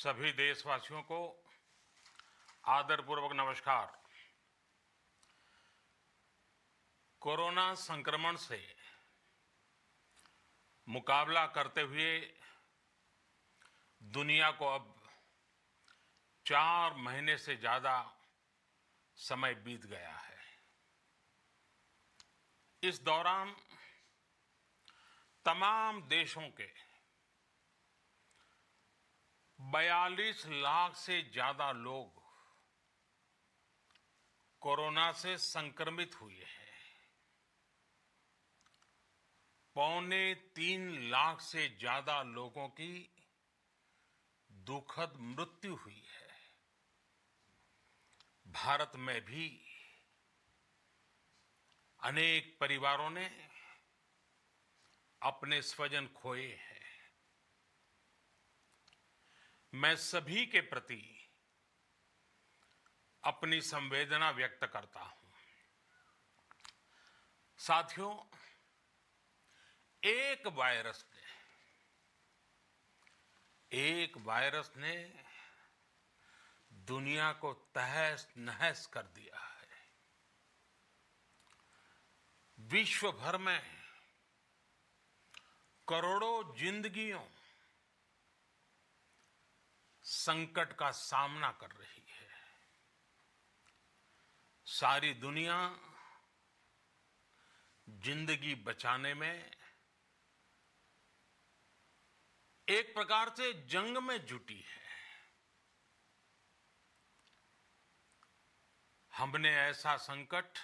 सभी देशवासियों को आदरपूर्वक नमस्कार। कोरोना संक्रमण से मुकाबला करते हुए दुनिया को अब 4 महीने से ज़्यादा समय बीत गया है। इस दौरान तमाम देशों के 42 लाख से ज़्यादा लोग कोरोना से संक्रमित हुए हैं। 2.25 लाख से ज़्यादा लोगों की दुखद मृत्यु हुई है। भारत में भी अनेक परिवारों ने अपने स्वजन खोए हैं। मैं सभी के प्रति अपनी संवेदना व्यक्त करता हूं। साथियों, एक वायरस ने दुनिया को तहस नहस कर दिया है। विश्व भर में करोड़ों जिंदगियों संकट का सामना कर रही है। सारी दुनिया जिंदगी बचाने में एक प्रकार से जंग में जुटी है। हमने ऐसा संकट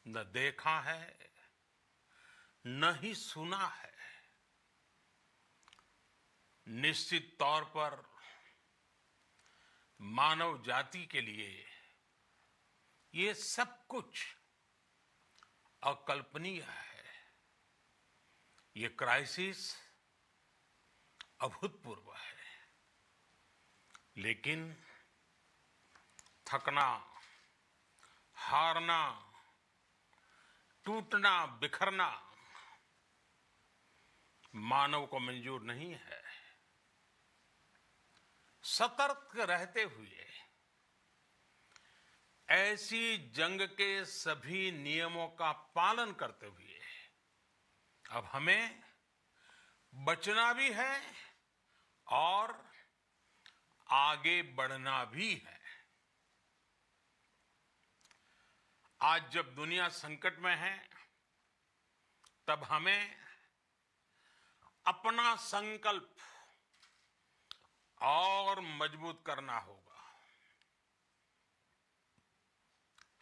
न देखा है, न ही सुना है। निश्चित तौर पर मानव जाति के लिए ये सब कुछ अकल्पनीय है। ये क्राइसिस अभूतपूर्व है। लेकिन थकना, हारना, टूटना, बिखरना मानव को मंजूर नहीं है। सतर्क रहते हुए ऐसी जंग के सभी नियमों का पालन करते हुए अब हमें बचना भी है और आगे बढ़ना भी है। आज जब दुनिया संकट में है, तब हमें अपना संकल्प और मजबूत करना होगा।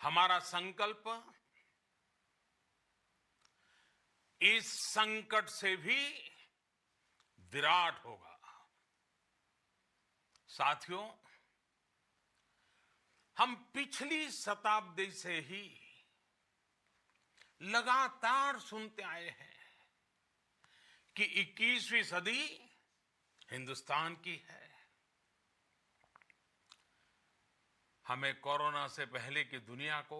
हमारा संकल्प इस संकट से भी विराट होगा। साथियों, हम पिछली शताब्दी से ही लगातार सुनते आए हैं कि 21वीं सदी हिंदुस्तान की है। हमें कोरोना से पहले की दुनिया को,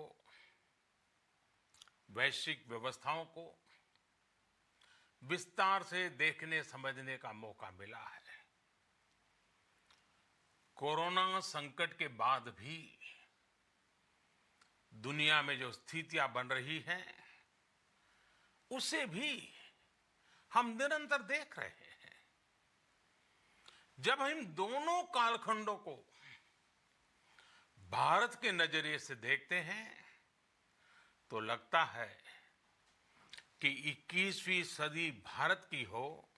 वैश्विक व्यवस्थाओं को विस्तार से देखने समझने का मौका मिला है। कोरोना संकट के बाद भी दुनिया में जो स्थितियां बन रही हैं, उसे भी हम निरंतर देख रहे हैं। जब हम दोनों कालखंडों को भारत के नजरिए से देखते हैं तो लगता है कि 21वीं सदी भारत की हो,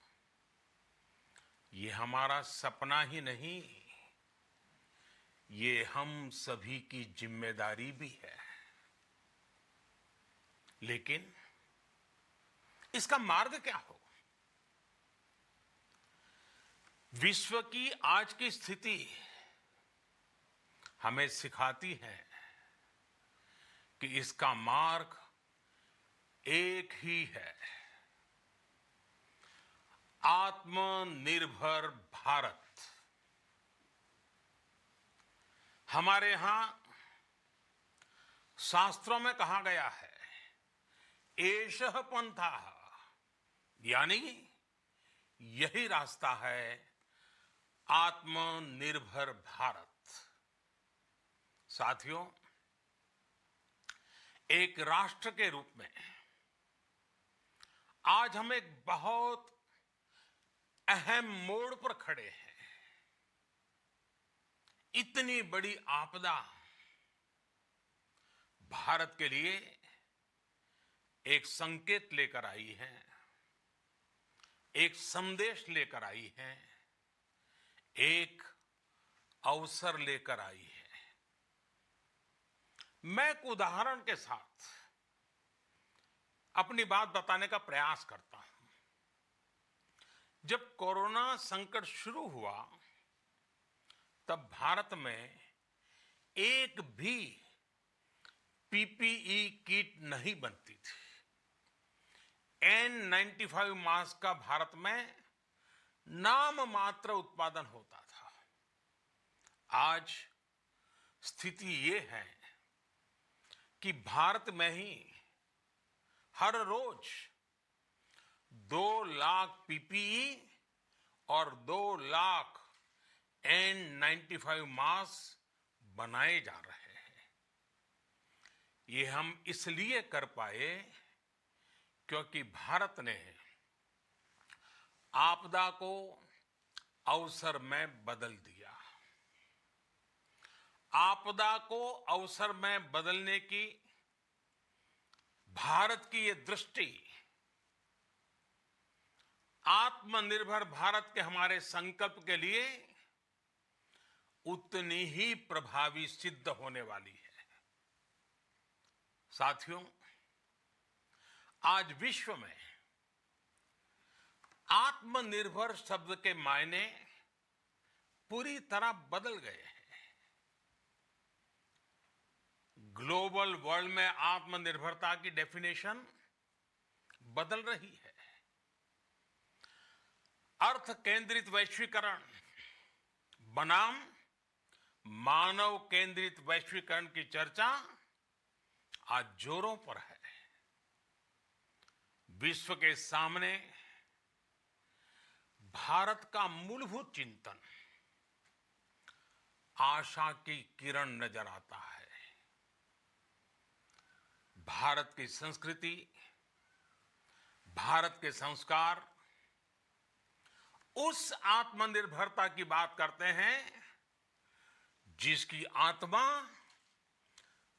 ये हमारा सपना ही नहीं, ये हम सभी की जिम्मेदारी भी है। लेकिन इसका मार्ग क्या हो? विश्व की आज की स्थिति हमें सिखाती है कि इसका मार्ग एक ही है, आत्मनिर्भर भारत। हमारे यहां शास्त्रों में कहा गया है, एषः पंथः, यानी यही रास्ता है आत्मनिर्भर भारत। साथियों, एक राष्ट्र के रूप में आज हम एक बहुत अहम मोड़ पर खड़े हैं। इतनी बड़ी आपदा भारत के लिए एक संकेत लेकर आई है, एक संदेश लेकर आई है, एक अवसर लेकर आई है। मैं एक उदाहरण के साथ अपनी बात बताने का प्रयास करता हूं। जब कोरोना संकट शुरू हुआ तब भारत में एक भी पीपीई किट नहीं बनती थी। N95 मास्क का भारत में नाम मात्र उत्पादन होता था। आज स्थिति ये है कि भारत में ही हर रोज 2 लाख पीपीई और 2 लाख N95 मास्क बनाए जा रहे हैं। ये हम इसलिए कर पाए क्योंकि भारत ने आपदा को अवसर में बदल दिया। आपदा को अवसर में बदलने की भारत की ये दृष्टि आत्मनिर्भर भारत के हमारे संकल्प के लिए उतनी ही प्रभावी सिद्ध होने वाली है। साथियों, आज विश्व में आत्मनिर्भर शब्द के मायने पूरी तरह बदल गए हैं। ग्लोबल वर्ल्ड में आत्मनिर्भरता की डेफिनेशन बदल रही है। अर्थ केंद्रित वैश्वीकरण बनाम मानव केंद्रित वैश्वीकरण की चर्चा आज जोरों पर है। विश्व के सामने भारत का मूलभूत चिंतन आशा की किरण नजर आता है। भारत की संस्कृति, भारत के संस्कार उस आत्मनिर्भरता की बात करते हैं जिसकी आत्मा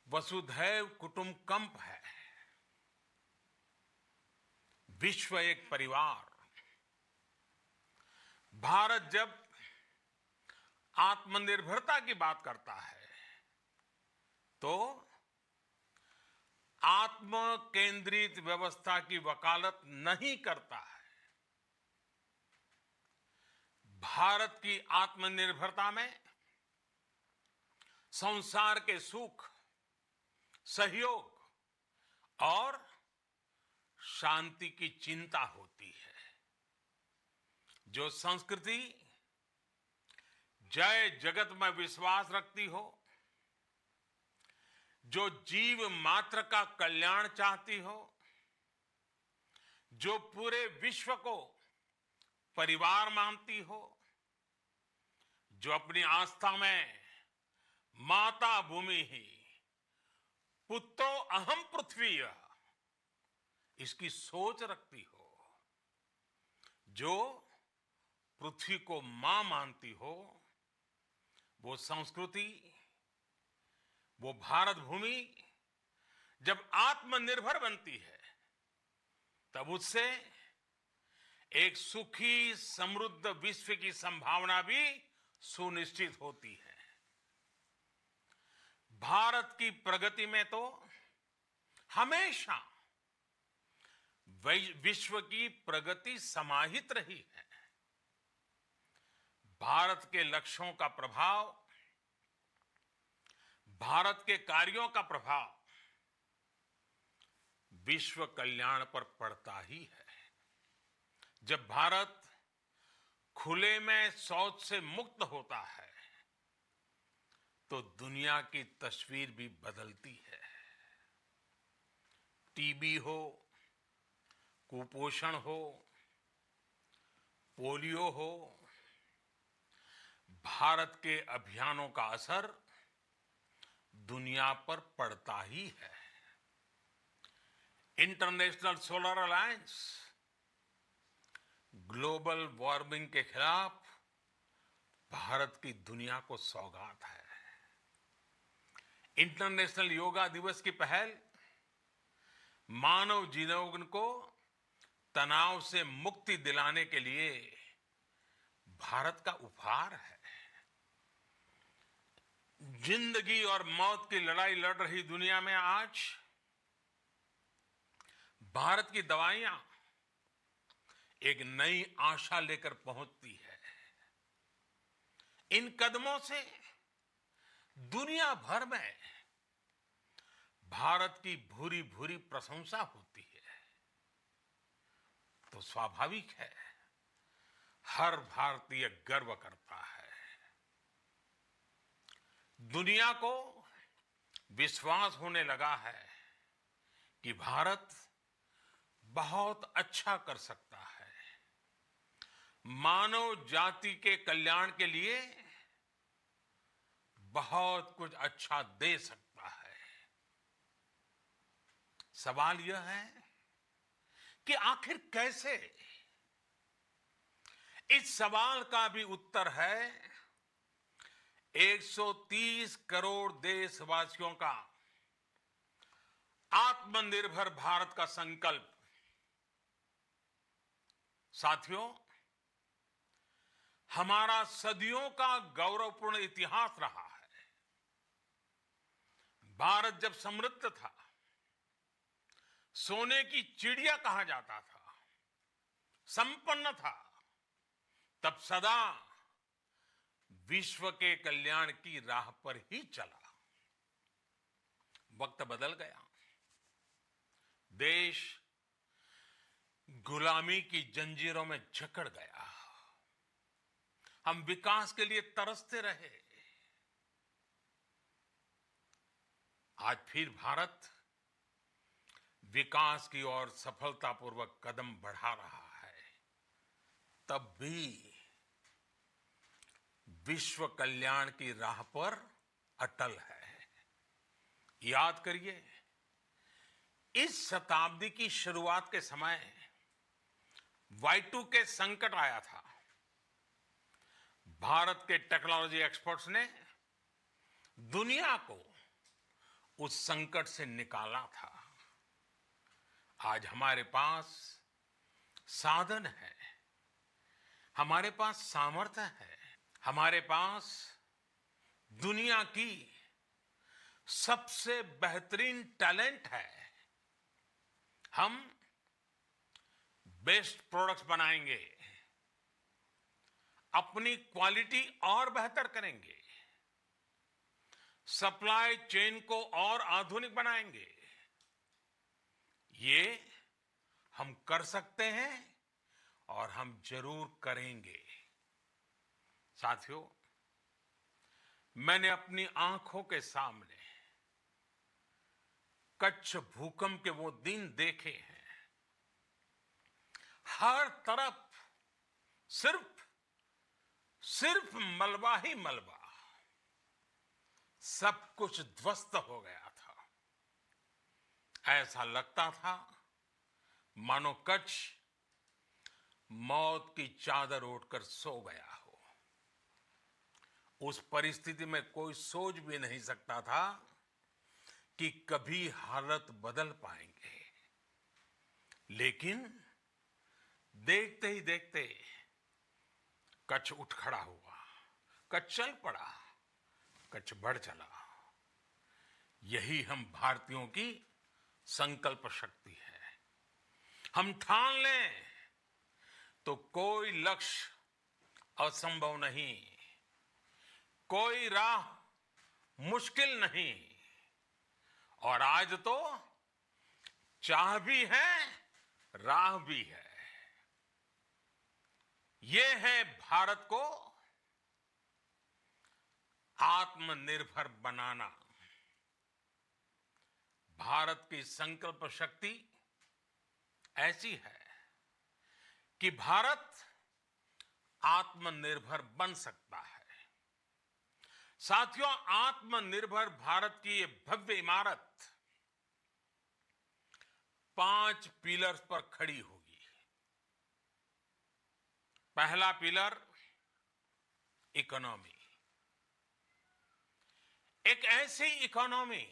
वसुधैव कुटुंबकम है। विश्व एक परिवार। भारत जब आत्मनिर्भरता की बात करता है तो आत्म केंद्रित व्यवस्था की वकालत नहीं करता है। भारत की आत्मनिर्भरता में संसार के सुख, सहयोग और शांति की चिंता होती है। जो संस्कृति जय जगत में विश्वास रखती हो, जो जीव मात्र का कल्याण चाहती हो, जो पूरे विश्व को परिवार मानती हो, जो अपनी आस्था में माता भूमि ही पुत्रो अहम पृथ्वी इसकी सोच रखती हो, जो पृथ्वी को मां मानती हो, वो संस्कृति, वो भारत भूमि जब आत्मनिर्भर बनती है तब उससे एक सुखी समृद्ध विश्व की संभावना भी सुनिश्चित होती है। भारत की प्रगति में तो हमेशा विश्व की प्रगति समाहित रही है। भारत के लक्ष्यों का प्रभाव, भारत के कार्यों का प्रभाव विश्व कल्याण पर पड़ता ही है। जब भारत खुले में शौच से मुक्त होता है तो दुनिया की तस्वीर भी बदलती है। टीबी हो, कुपोषण हो, पोलियो हो, भारत के अभियानों का असर दुनिया पर पड़ता ही है। International solar alliance global warming के खिलाफ भारत की दुनिया को सौगात है। इंटरनेशनल योगा दिवस की पहल मानव जीवन को तनाव से मुक्ति दिलाने के लिए भारत का उपहार है। जिंदगी और मौत की लड़ाई लड़ रही दुनिया में आज भारत की दवाइयां एक नई आशा लेकर पहुंचती है। इन कदमों से दुनिया भर में भारत की भूरी भूरी प्रशंसा होती है। तो स्वाभाविक है, हर भारतीय गर्व करता है। दुनिया को विश्वास होने लगा है कि भारत बहुत अच्छा कर सकता है, मानव जाति के कल्याण के लिए बहुत कुछ अच्छा दे सकता है। सवाल यह है कि आखिर कैसे? इस सवाल का भी उत्तर है 130 करोड़ देशवासियों का आत्मनिर्भर भारत का संकल्प। साथियों, हमारा सदियों का गौरवपूर्ण इतिहास रहा है। भारत जब समृद्ध था, सोने की चिड़िया कहा जाता था, संपन्न था, तब सदा विश्व के कल्याण की राह पर ही चला। वक्त बदल गया, देश गुलामी की जंजीरों में जकड़ गया। हम विकास के लिए तरसते रहे। आज फिर भारत विकास की ओर सफलतापूर्वक कदम बढ़ा रहा है। तब भी विश्व कल्याण की राह पर अटल है। याद करिए, इस शताब्दी की शुरुआत के समय Y2K संकट आया था। भारत के टेक्नोलॉजी एक्सपर्ट्स ने दुनिया को उस संकट से निकाला था। आज हमारे पास साधन है, हमारे पास सामर्थ्य है, हमारे पास दुनिया की सबसे बेहतरीन टैलेंट है। हम बेस्ट प्रोडक्ट्स बनाएंगे, अपनी क्वालिटी और बेहतर करेंगे, सप्लाई चेन को और आधुनिक बनाएंगे। ये हम कर सकते हैं और हम जरूर करेंगे। साथियों, मैंने अपनी आंखों के सामने कच्छ भूकंप के वो दिन देखे हैं। हर तरफ सिर्फ मलबा ही मलबा, सब कुछ ध्वस्त हो गया था। ऐसा लगता था मानो कच्छ मौत की चादर ओढ़कर सो गया हो। उस परिस्थिति में कोई सोच भी नहीं सकता था कि कभी हालत बदल पाएंगे। लेकिन देखते ही देखते कच्छ उठ खड़ा हुआ, कच्छ चल पड़ा, कच्छ बढ़ चला। यही हम भारतीयों की संकल्प शक्ति है। हम ठान लें तो कोई लक्ष्य असंभव नहीं, कोई राह मुश्किल नहीं। और आज तो चाह भी है, राह भी है। ये है भारत को आत्मनिर्भर बनाना। भारत की संकल्प शक्ति ऐसी है कि भारत आत्मनिर्भर बन सकता है। साथियों, आत्मनिर्भर भारत की ये भव्य इमारत 5 पिलर्स पर खड़ी होगी। पहला पिलर इकोनॉमी। एक ऐसी इकोनॉमी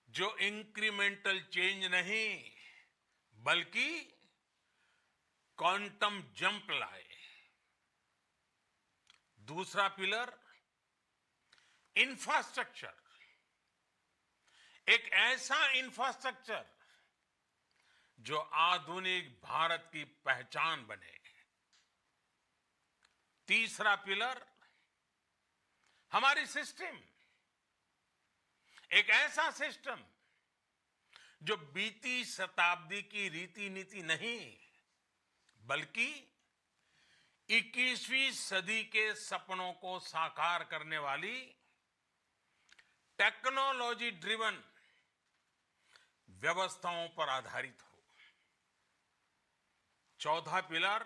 जो इंक्रीमेंटल चेंज नहीं बल्कि क्वांटम जंप लाए। दूसरा पिलर इंफ्रास्ट्रक्चर। एक ऐसा इंफ्रास्ट्रक्चर जो आधुनिक भारत की पहचान बने। तीसरा पिलर हमारी सिस्टम। एक ऐसा सिस्टम जो बीती शताब्दी की रीति नीति नहीं बल्कि 21वीं सदी के सपनों को साकार करने वाली टेक्नोलॉजी ड्रिवन व्यवस्थाओं पर आधारित हो। चौथा पिलर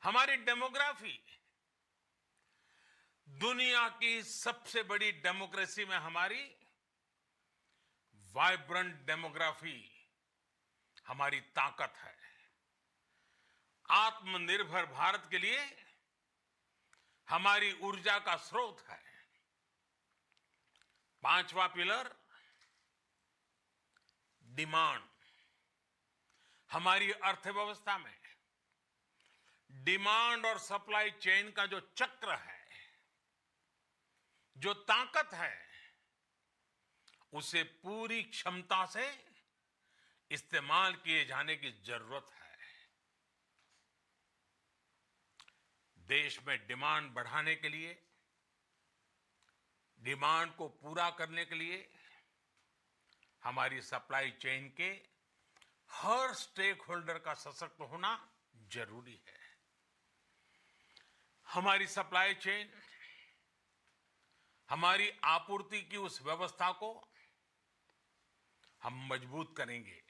हमारी डेमोग्राफी। दुनिया की सबसे बड़ी डेमोक्रेसी में हमारी वाइब्रेंट डेमोग्राफी हमारी ताकत है। आत्मनिर्भर भारत के लिए हमारी ऊर्जा का स्रोत है। पांचवा पिलर डिमांड। हमारी अर्थव्यवस्था में डिमांड और सप्लाई चेन का जो चक्र है, जो ताकत है, उसे पूरी क्षमता से इस्तेमाल किए जाने की जरूरत है। देश में डिमांड बढ़ाने के लिए, डिमांड को पूरा करने के लिए हमारी सप्लाई चेन के हर स्टेक होल्डर का सशक्त होना जरूरी है। हमारी सप्लाई चेन, हमारी आपूर्ति की उस व्यवस्था को हम मजबूत करेंगे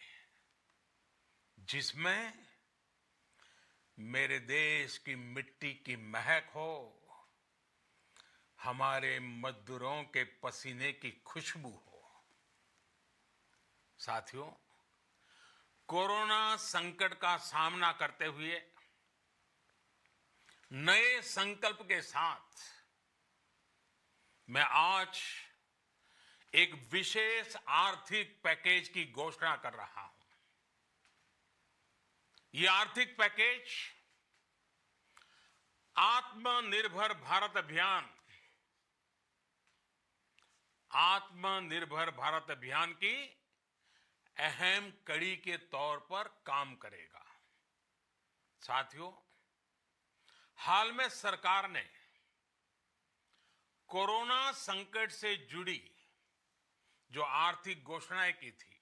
जिसमें मेरे देश की मिट्टी की महक हो, हमारे मजदूरों के पसीने की खुशबू हो। साथियों, कोरोना संकट का सामना करते हुए नए संकल्प के साथ मैं आज एक विशेष आर्थिक पैकेज की घोषणा कर रहा हूं। यह आर्थिक पैकेज आत्मनिर्भर भारत अभियान, आत्मनिर्भर भारत अभियान की अहम कड़ी के तौर पर काम करेगा। साथियों, हाल में सरकार ने कोरोना संकट से जुड़ी जो आर्थिक घोषणाएं की थी,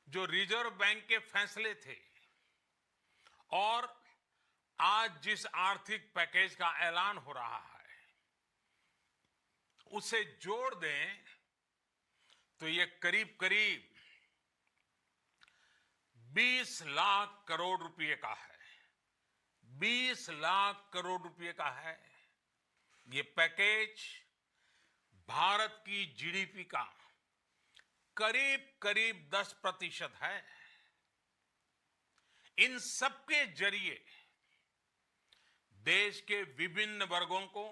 जो रिजर्व बैंक के फैसले थे और आज जिस आर्थिक पैकेज का ऐलान हो रहा है, उसे जोड़ दें तो ये करीब करीब 20 लाख करोड़ रुपए का है। 20 लाख करोड़ रुपए का है। ये पैकेज भारत की जीडीपी का करीब करीब 10% है। इन सबके जरिए देश के विभिन्न वर्गों को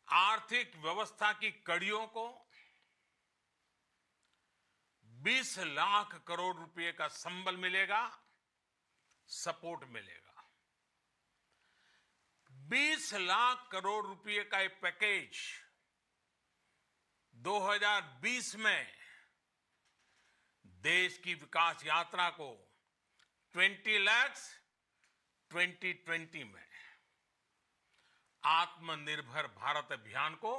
आर्थिक व्यवस्था की कड़ियों को 20 लाख करोड़ रुपए का संबल मिलेगा, सपोर्ट मिलेगा। 20 लाख करोड़ रुपए का ये पैकेज 2020 में देश की विकास यात्रा को 20 लाख 2020 में आत्मनिर्भर भारत अभियान को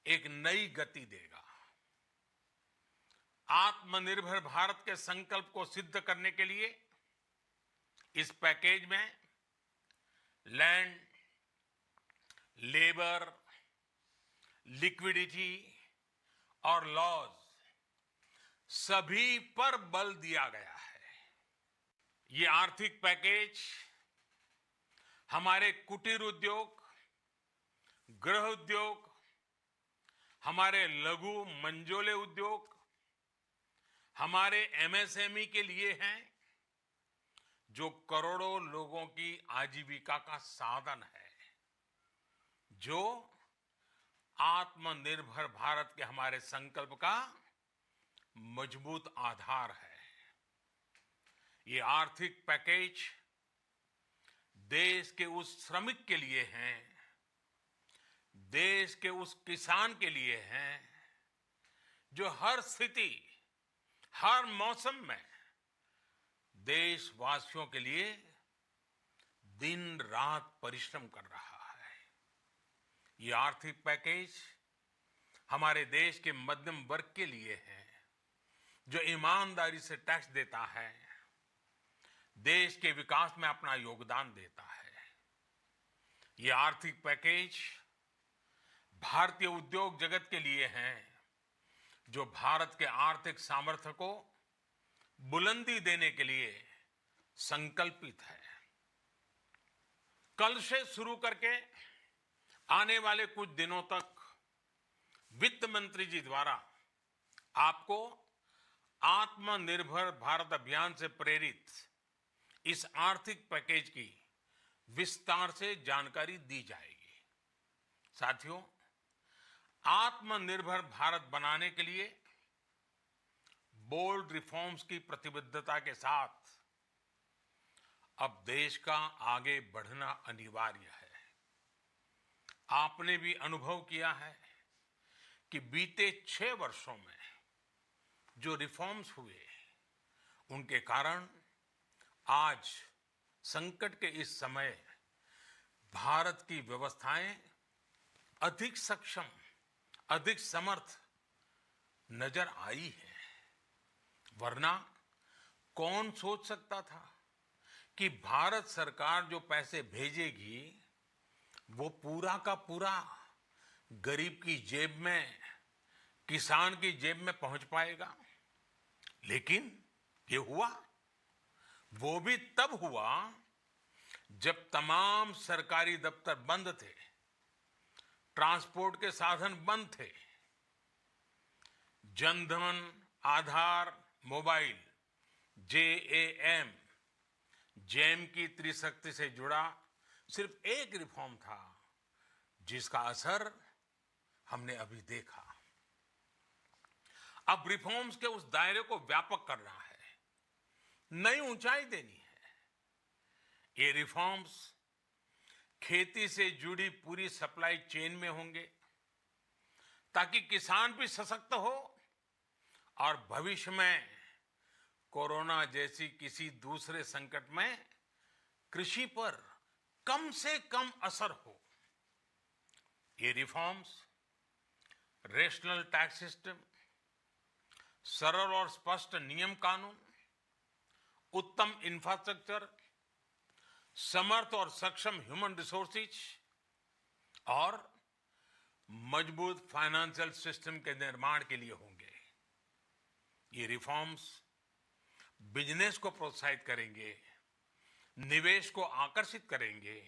एक नई गति देगा। आत्मनिर्भर भारत के संकल्प को सिद्ध करने के लिए इस पैकेज में लैंड, लेबर, लिक्विडिटी और लॉज सभी पर बल दिया गया है। ये आर्थिक पैकेज हमारे कुटीर उद्योग, गृह उद्योग, हमारे लघु मंझोले उद्योग, हमारे एमएसएमई के लिए हैं, जो करोड़ों लोगों की आजीविका का साधन है, जो आत्मनिर्भर भारत के हमारे संकल्प का मजबूत आधार है। ये आर्थिक पैकेज देश के उस श्रमिक के लिए हैं, देश के उस किसान के लिए हैं, जो हर स्थिति, हर मौसम में देशवासियों के लिए दिन रात परिश्रम कर रहा है। ये आर्थिक पैकेज हमारे देश के मध्यम वर्ग के लिए है, जो ईमानदारी से टैक्स देता है, देश के विकास में अपना योगदान देता है। ये आर्थिक पैकेज भारतीय उद्योग जगत के लिए है, जो भारत के आर्थिक सामर्थ्य को बुलंदी देने के लिए संकल्पित है। कल से शुरू करके आने वाले कुछ दिनों तक वित्त मंत्री जी द्वारा आपको आत्मनिर्भर भारत अभियान से प्रेरित इस आर्थिक पैकेज की विस्तार से जानकारी दी जाएगी। साथियों, आत्मनिर्भर भारत बनाने के लिए बोल्ड रिफॉर्म्स की प्रतिबद्धता के साथ अब देश का आगे बढ़ना अनिवार्य है। आपने भी अनुभव किया है कि बीते 6 वर्षों में जो रिफॉर्म्स हुए, उनके कारण आज संकट के इस समय भारत की व्यवस्थाएं अधिक सक्षम, अधिक समर्थ नजर आई है। वरना कौन सोच सकता था कि भारत सरकार जो पैसे भेजेगी वो पूरा का पूरा गरीब की जेब में, किसान की जेब में पहुंच पाएगा। लेकिन ये हुआ, वो भी तब हुआ जब तमाम सरकारी दफ्तर बंद थे, ट्रांसपोर्ट के साधन बंद थे, जनधन, आधार, मोबाइल, जेएएम, जैम की त्रिशक्ति से जुड़ा सिर्फ एक रिफॉर्म था, जिसका असर हमने अभी देखा। अब रिफॉर्म्स के उस दायरे को व्यापक करना है, नई ऊंचाई देनी है। ये रिफॉर्म्स खेती से जुड़ी पूरी सप्लाई चेन में होंगे, ताकि किसान भी सशक्त हो और भविष्य में कोरोना जैसी किसी दूसरे संकट में कृषि पर कम से कम असर हो। ये रिफॉर्म्स रेशनल टैक्स सिस्टम, सरल और स्पष्ट नियम कानून, उत्तम इंफ्रास्ट्रक्चर, समर्थ और सक्षम ह्यूमन रिसोर्सेज और मजबूत फाइनेंशियल सिस्टम के निर्माण के लिए होंगे। ये रिफॉर्म्स बिजनेस को प्रोत्साहित करेंगे, निवेश को आकर्षित करेंगे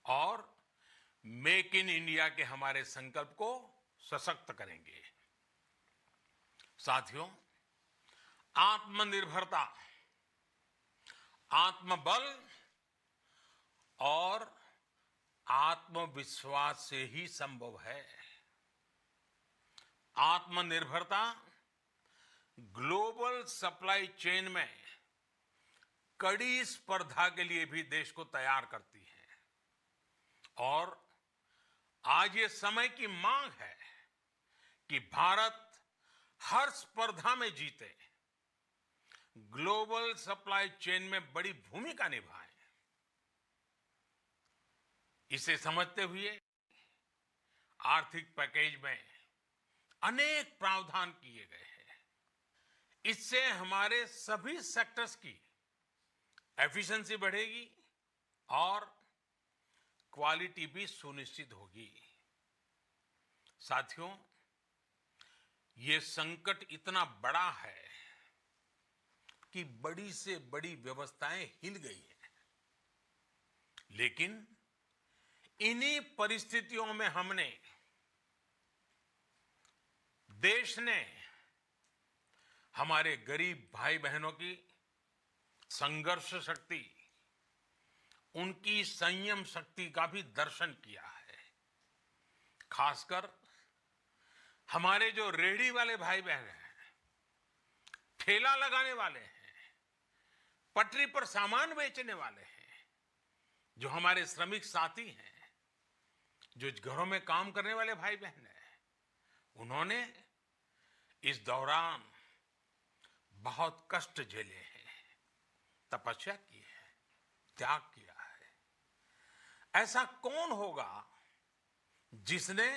और मेक इन इंडिया के हमारे संकल्प को सशक्त करेंगे। साथियों, आत्मनिर्भरता, आत्मबल और आत्मविश्वास से ही संभव है। आत्मनिर्भरता ग्लोबल सप्लाई चेन में कड़ी स्पर्धा के लिए भी देश को तैयार करती है और आज ये समय की मांग है कि भारत हर स्पर्धा में जीते, ग्लोबल सप्लाई चेन में बड़ी भूमिका निभाए। इसे समझते हुए आर्थिक पैकेज में अनेक प्रावधान किए गए हैं। इससे हमारे सभी सेक्टर्स की एफिशिएंसी बढ़ेगी और क्वालिटी भी सुनिश्चित होगी। साथियों, ये संकट इतना बड़ा है कि बड़ी से बड़ी व्यवस्थाएं हिल गई हैं। लेकिन इन्हीं परिस्थितियों में हमने, देश ने हमारे गरीब भाई बहनों की संघर्ष शक्ति, उनकी संयम शक्ति का भी दर्शन किया है। खासकर हमारे जो रेहड़ी वाले भाई बहन हैं, ठेला लगाने वाले हैं, पटरी पर सामान बेचने वाले हैं, जो हमारे श्रमिक साथी हैं, जो घरों में काम करने वाले भाई बहन हैं, उन्होंने इस दौरान बहुत कष्ट झेले हैं, तपस्या की है, त्याग किया है। ऐसा कौन होगा जिसने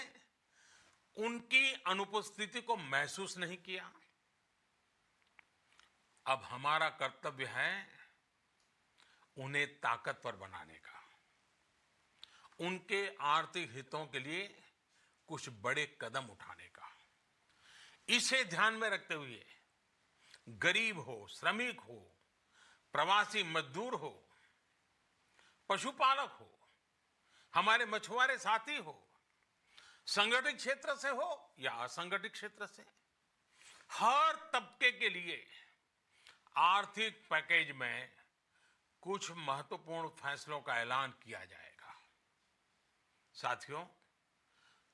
उनकी अनुपस्थिति को महसूस नहीं किया? अब हमारा कर्तव्य है उन्हें ताकतवर बनाने का, उनके आर्थिक हितों के लिए कुछ बड़े कदम उठाने का। इसे ध्यान में रखते हुए गरीब हो, श्रमिक हो, प्रवासी मजदूर हो, पशुपालक हो, हमारे मछुआरे साथी हो, संगठित क्षेत्र से हो या असंगठित क्षेत्र से, हर तबके के लिए आर्थिक पैकेज में कुछ महत्वपूर्ण फैसलों का ऐलान किया जाएगा। साथियों,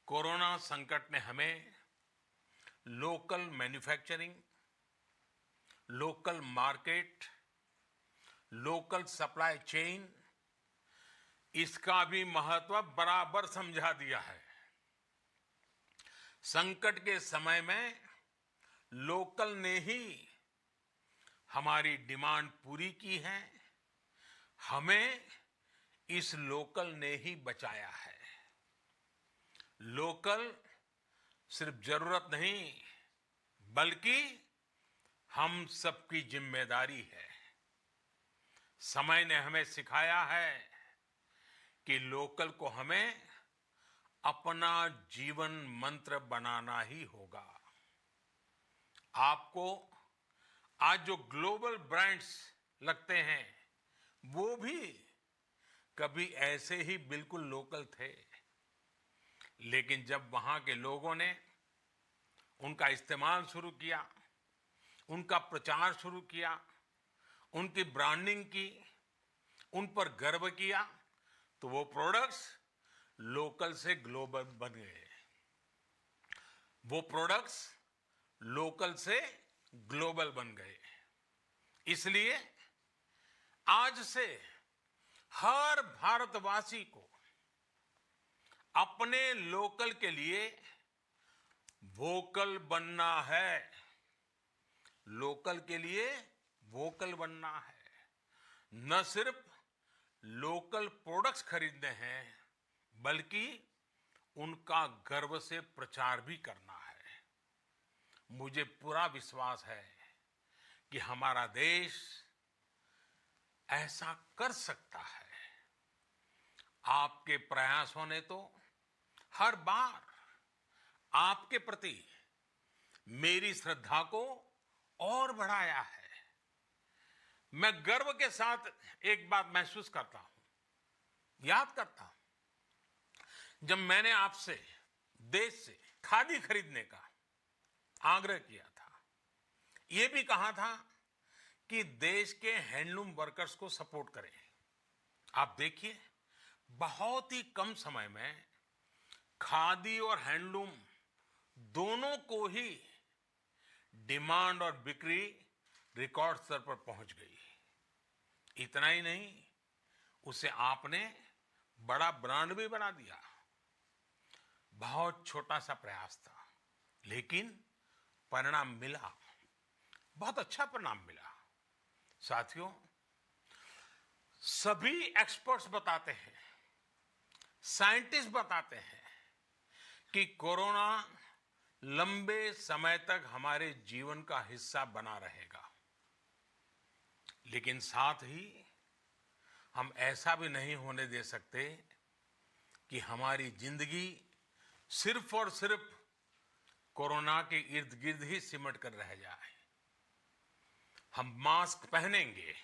कोरोना संकट ने हमें local manufacturing, local market, local supply chain, इसका भी महत्व बराबर समझा दिया है। संकट के समय में लोकल ने ही हमारी डिमांड पूरी की है, हमें इस लोकल ने ही बचाया है। लोकल सिर्फ जरूरत नहीं, बल्कि हम सबकी जिम्मेदारी है। समय ने हमें सिखाया है कि लोकल को हमें अपना जीवन मंत्र बनाना ही होगा। आपको आज जो ग्लोबल ब्रांड्स लगते हैं, वो भी कभी ऐसे ही बिल्कुल लोकल थे, लेकिन जब वहां के लोगों ने उनका इस्तेमाल शुरू किया, उनका प्रचार शुरू किया, उनकी ब्रांडिंग की, उन पर गर्व किया, तो वो प्रोडक्ट्स लोकल से ग्लोबल बन गए। वो प्रोडक्ट्स लोकल से ग्लोबल बन गए। इसलिए आज से हर भारतवासी को अपने लोकल के लिए वोकल बनना है। लोकल के लिए वोकल बनना है। न सिर्फ लोकल प्रोडक्ट्स खरीदने हैं, बल्कि उनका गर्व से प्रचार भी करना है। मुझे पूरा विश्वास है कि हमारा देश ऐसा कर सकता है। आपके प्रयासों ने तो हर बार आपके प्रति मेरी श्रद्धा को और बढ़ाया है। मैं गर्व के साथ एक बात महसूस करता हूं, याद करता हूं, जब मैंने आपसे देश से खादी खरीदने का आग्रह किया था, यह भी कहा था कि देश के हैंडलूम वर्कर्स को सपोर्ट करें। आप देखिए, बहुत ही कम समय में खादी और हैंडलूम दोनों को ही डिमांड और बिक्री रिकॉर्ड स्तर पर पहुंच गई। इतना ही नहीं, उसे आपने बड़ा ब्रांड भी बना दिया। बहुत छोटा सा प्रयास था, लेकिन परिणाम मिला, बहुत अच्छा परिणाम मिला। साथियों, सभी एक्सपर्ट्स बताते हैं, साइंटिस्ट बताते हैं कि कोरोना लंबे समय तक हमारे जीवन का हिस्सा बना रहेगा। लेकिन साथ ही हम ऐसा भी नहीं होने दे सकते कि हमारी जिंदगी सिर्फ और सिर्फ कोरोना के इर्द गिर्द ही सिमट कर रह जाए। हम मास्क पहनेंगे,